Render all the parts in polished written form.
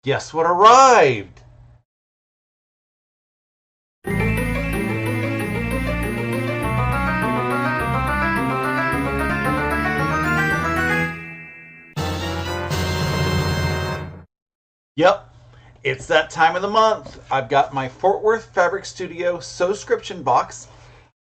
Guess what arrived? Yep, it's that time of the month. I've got my Fort Worth Fabric Studio Sewscription Box.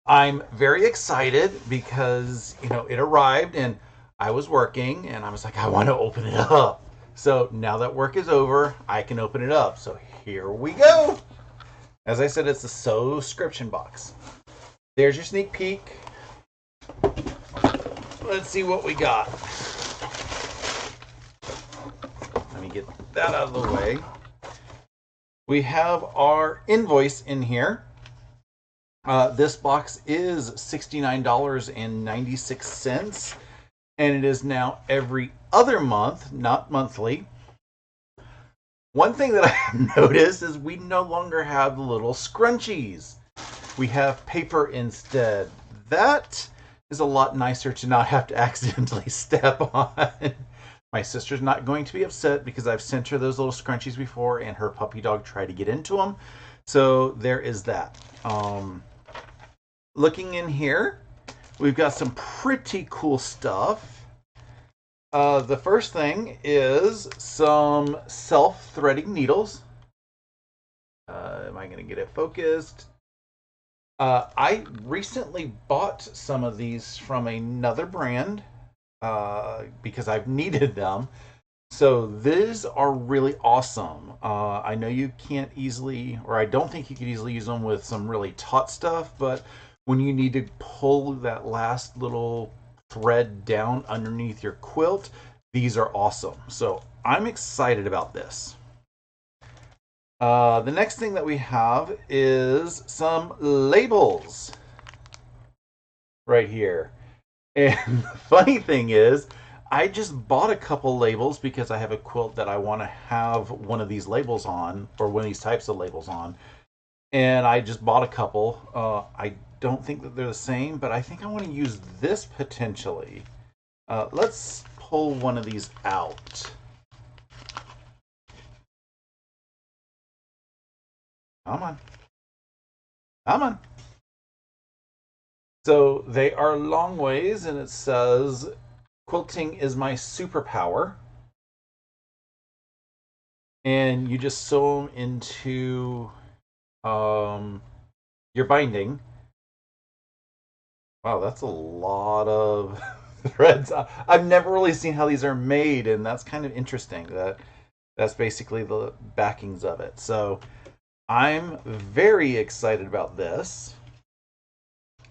I'm very excited because, it arrived and I was working and I was like, I want to open it up. So now that work is over, I can open it up. So here we go. As I said, it's the Sewscription Box. There's your sneak peek. Let's see what we got. Let me get that out of the way. We have our invoice in here. This box is $69.96, and it is now every other month, not monthly. One thing that I have noticed is we no longer have the little scrunchies. We have paper instead. That is a lot nicer to not have to accidentally step on. My sister's not going to be upset because I've sent her those little scrunchies before and her puppy dog tried to get into them. So there is that. Looking in here, we've got some pretty cool stuff. The first thing is some self-threading needles. Am I going to get it focused? I recently bought some of these from another brand because I've needed them. So these are really awesome. I know you can't easily, or I don't think you could easily use them with some really taut stuff, but when you need to pull that last little thread down underneath your quilt, these are awesome. So I'm excited about this. The next thing that we have is some labels right here. And the funny thing is, I just bought a couple labels because I have a quilt that I want to have one of these labels on, or one of these types of labels on. And I just bought a couple. I don't think that they're the same, but I think I want to use this potentially. Let's pull one of these out. Come on. Come on. So they are long ways, and it says, quilting is my superpower. And you just sew them into your binding. Wow, that's a lot of threads. I've never really seen how these are made, and that's kind of interesting. That's basically the backings of it. So I'm very excited about this.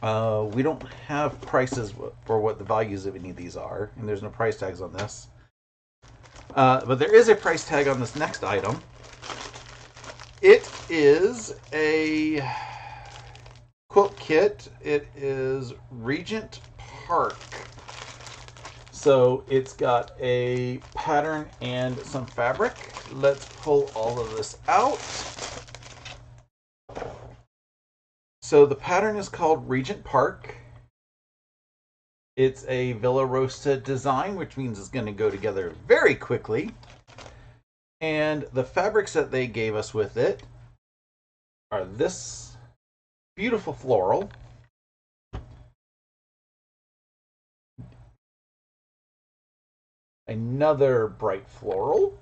We don't have prices for what the values of any of these are, and there's no price tags on this. But there is a price tag on this next item. It is a quilt kit. It is Regent Park. So it's got a pattern and some fabric. Let's pull all of this out. So the pattern is called Regent Park. It's a Villa Rosa design, which means it's going to go together very quickly. And the fabrics that they gave us with it are this beautiful floral, another bright floral,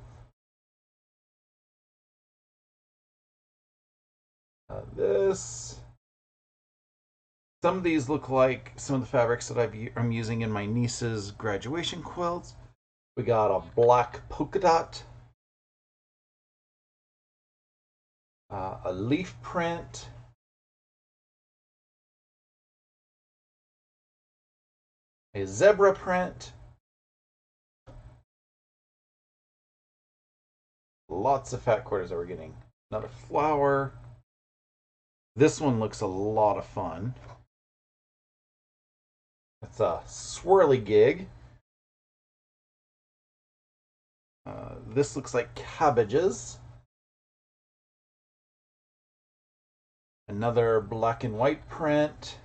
this. Some of these look like some of the fabrics that I'm using in my niece's graduation quilts. We got a black polka dot, a leaf print, a zebra print, lots of fat quarters that we're getting. Another flower. This one looks a lot of fun. It's a swirly gig. This looks like cabbages. Another black and white print.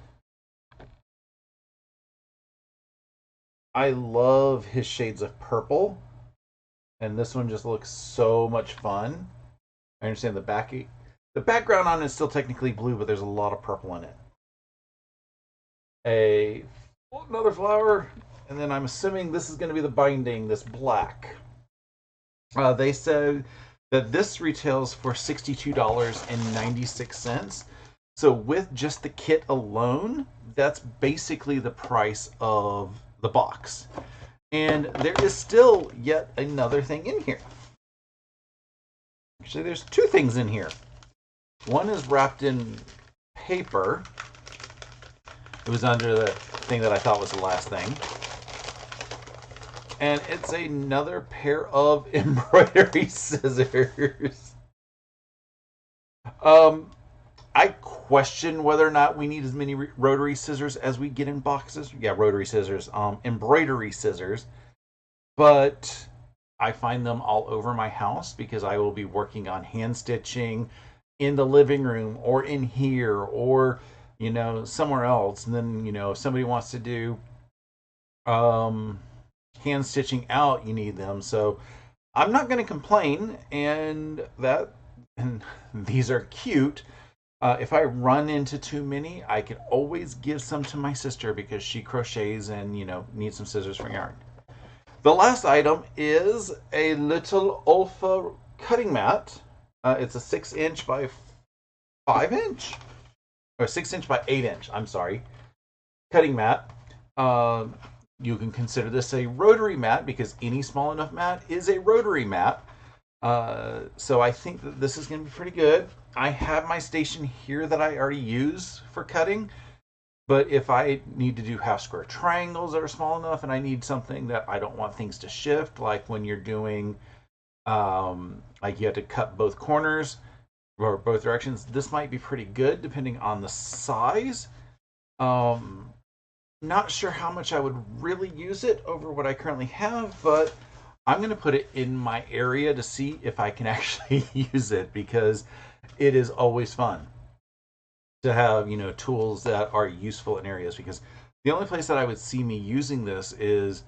I love his shades of purple. and this one just looks so much fun. I understand the background on it is still technically blue, but there's a lot of purple in it. Another flower, and then I'm assuming this is going to be the binding, this black. They said that this retails for $62.96. So with just the kit alone, that's basically the price of the box. And there is still yet another thing in here. Actually, there's two things in here. One is wrapped in paper. It was under the thing that I thought was the last thing. And it's another pair of embroidery scissors. I question whether or not we need as many rotary scissors as we get in boxes. Yeah, rotary scissors, embroidery scissors. But I find them all over my house because I will be working on hand stitching in the living room or in here or, you know, somewhere else. And then, you know, if somebody wants to do hand stitching out, you need them. So I'm not going to complain. And these are cute. If I run into too many, I can always give some to my sister because she crochets and, you know, needs some scissors for yarn. The last item is a little Olfa cutting mat. It's a 6" by 5" or 6" by 8". I'm sorry, cutting mat. You can consider this a rotary mat because any small enough mat is a rotary mat. So I think that this is going to be pretty good. I have my station here that I already use for cutting. But if I need to do half square triangles that are small enough and I need something that I don't want things to shift, like when you're doing, like you have to cut both corners or both directions, this might be pretty good depending on the size. Not sure how much I would really use it over what I currently have, but I'm going to put it in my area to see if I can actually use it because it is always fun to have, you know, tools that are useful in areas, because the only place that I would see me using this is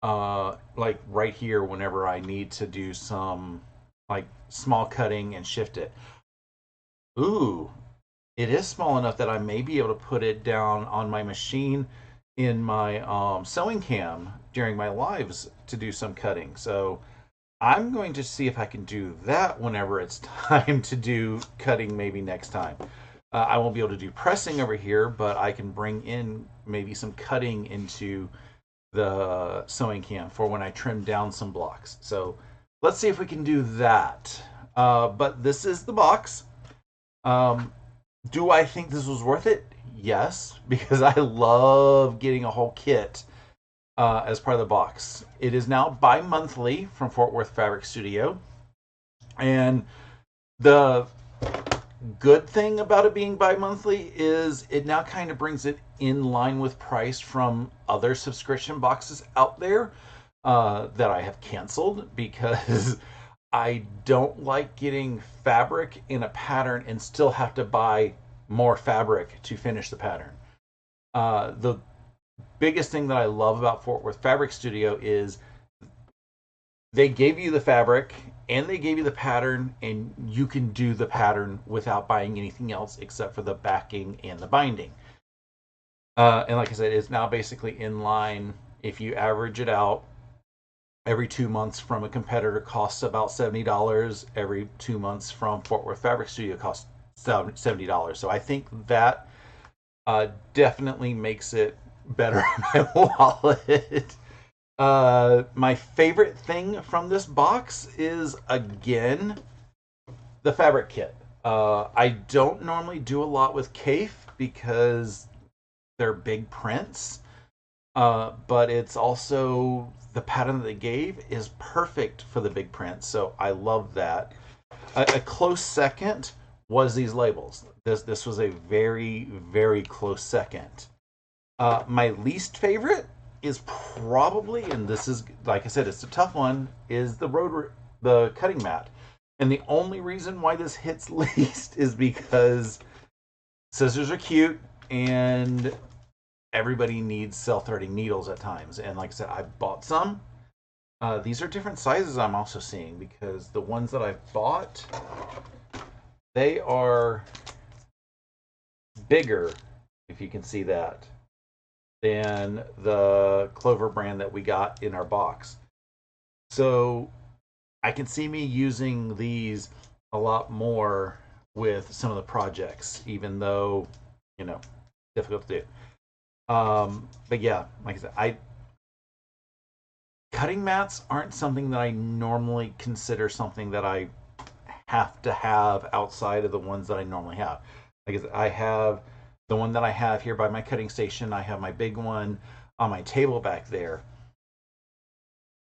like right here whenever I need to do some like small cutting and shift it. Ooh, it is small enough that I may be able to put it down on my machine in my sewing cam during my lives to do some cutting. So I'm going to see if I can do that whenever it's time to do cutting, maybe next time. I won't be able to do pressing over here, but I can bring in maybe some cutting into the sewing cam for when I trim down some blocks. So let's see if we can do that. But this is the box. Do I think this was worth it? Yes, because I love getting a whole kit as part of the box. It is now bi-monthly from Fort Worth Fabric Studio. And the good thing about it being bi-monthly is it now kind of brings it in line with price from other subscription boxes out there that I have canceled because I don't like getting fabric in a pattern and still have to buy more fabric to finish the pattern. The biggest thing that I love about Fort Worth Fabric Studio is they gave you the fabric and they gave you the pattern, and you can do the pattern without buying anything else except for the backing and the binding. And like I said, it's now basically in line. If you average it out, every 2 months from a competitor costs about $70. Every 2 months from Fort Worth Fabric Studio costs $70. So I think that definitely makes it better on my wallet. My favorite thing from this box is, again, the fabric kit. I don't normally do a lot with Kaffe because they're big prints, but it's also the pattern that they gave is perfect for the big prints, so I love that. A close second was these labels. This was a very, very close second. My least favorite is probably, and this is, like I said, it's a tough one, is the cutting mat. And the only reason why this hits least is because scissors are cute and everybody needs self-threading needles at times. And like I said, I bought some. These are different sizes I'm also seeing, because the ones that I've bought, they are bigger, if you can see that, than the Clover brand that we got in our box. So I can see me using these a lot more with some of the projects, even though, you know, difficult to do. But yeah, like I said, cutting mats aren't something that I normally consider something that I have to have outside of the ones that I normally have. Like I said, I have the one that I have here by my cutting station. I have my big one on my table back there.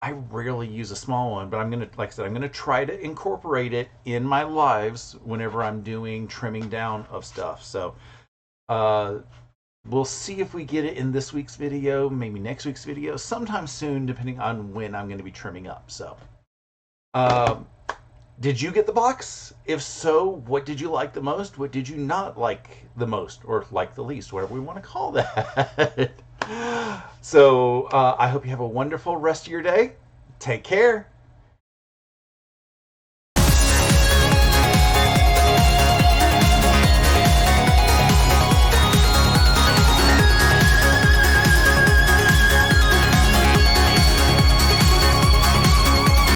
I rarely use a small one, but I'm gonna, like I said, I'm gonna try to incorporate it in my lives whenever I'm doing trimming down of stuff. So uh, we'll see if we get it in this week's video, maybe next week's video, sometime soon, depending on when I'm going to be trimming up. So, um, did you get the box? If so, what did you like the most? What did you not like the most, or like the least, whatever we want to call that? So, I hope you have a wonderful rest of your day. Take care.